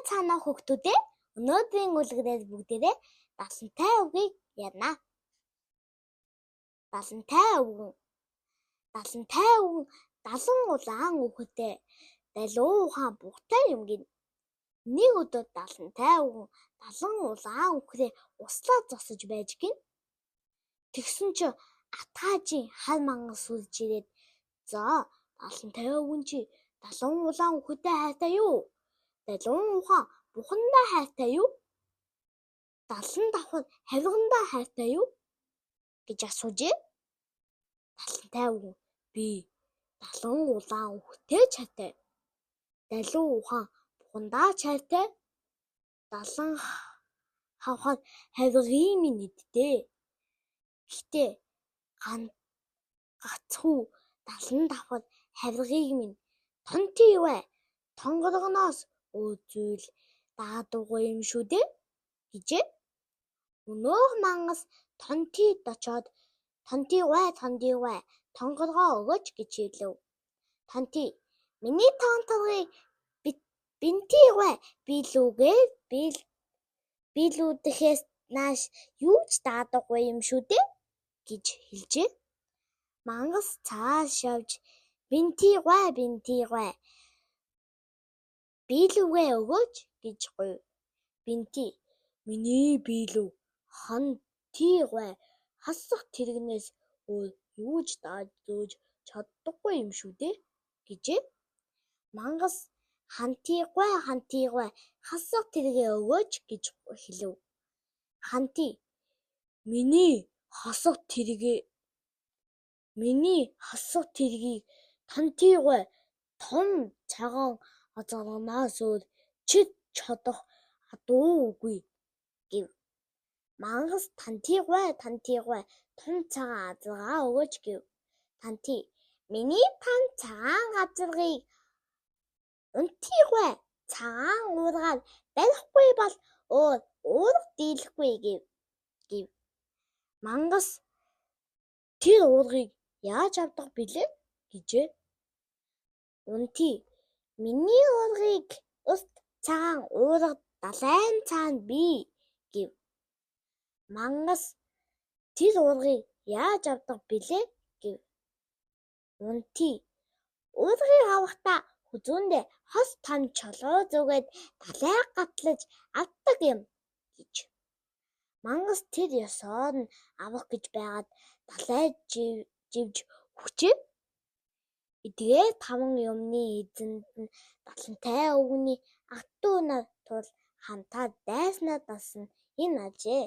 цаана хүүхдүүдээ өнөөдрийн үлгэрээр бүгдээрээ далантай үгийг ярина. Далантай үг. Далантай үг далан улаан үгтэй далуу ухаан бугтай юм гин. Нэг өдөр далантай үг далан улаан үхрээ услаа зогсож байж гин. Тэгсэн чи атгаажийн хар мангас үрж ирээд за далантай үг чи далан улаан үхтэй хайртай юу? Далун ухаан бухандаа хайртай юу? Далан давхар хавигандаа хайртай юу? гэж асуужээ. Далантай үг би далан улаан үхтэй хайртай. Далуу ухаан бухандаа хайртай. Далан хавхар хавигын минь идтэй. Гэтэ гацхүү далан давхар хавигыг минь тонтий бай. Тонгоргоноос өөр зүйл даадуугүй юм шүү дээ гэжээ. Өнөөх мангас тонтийд очоод тонтий бай тонгоргоо өгөөч гэж хэлв. Тонтий миний тоонторыг бинтий бай бийлүүдэхээс нааш юу ч даадуугүй юм шүү дээ гэж хэлжээ. Мангас цааш явж бинтий бай бийлүүгээ өгөөч гэж гуйв. Бинтий миний бийлүү хантий бай хасах тэрэгнээс өөр юу ч дааж зөөж чаддаггүй юм шүү дээ гэжээ. Мангас хантий бай хасах тэрэгээ өгөөч гэж хэлв. Хантий миний хасах тэрэгийг тонтий бай том цагаан азарнаас өөр чид чадах адуугүй гэв. Мангас тонтий бай том цагаан азаргаа өгөөч гэв. Тонтий миний том цагаан азаргыг унтий бай цагаан уургаар барихгүй бол өөр уурга дийлэхгүй гэв. Мангас тэр уургыг яаж авдаг билээ гэжээ. Унтий миний уургыг урт цагаан уурга далайн цаана бий гэв. Мангас тэр уургыг яаж авдаг билээ гэв. Унтий уургыг авахдаа хүзүүндээ хос том чулуу зүгээд далай гатлаж авдаг юм гэж. Мангас тэр ёсоор нь авах гэж байгаад далай живж хүчээ. Эдгээр 5 юмны эзэнд нь далантай үгний ат дүү нар тул хамтаа дайснаа дасан энэ ажээ.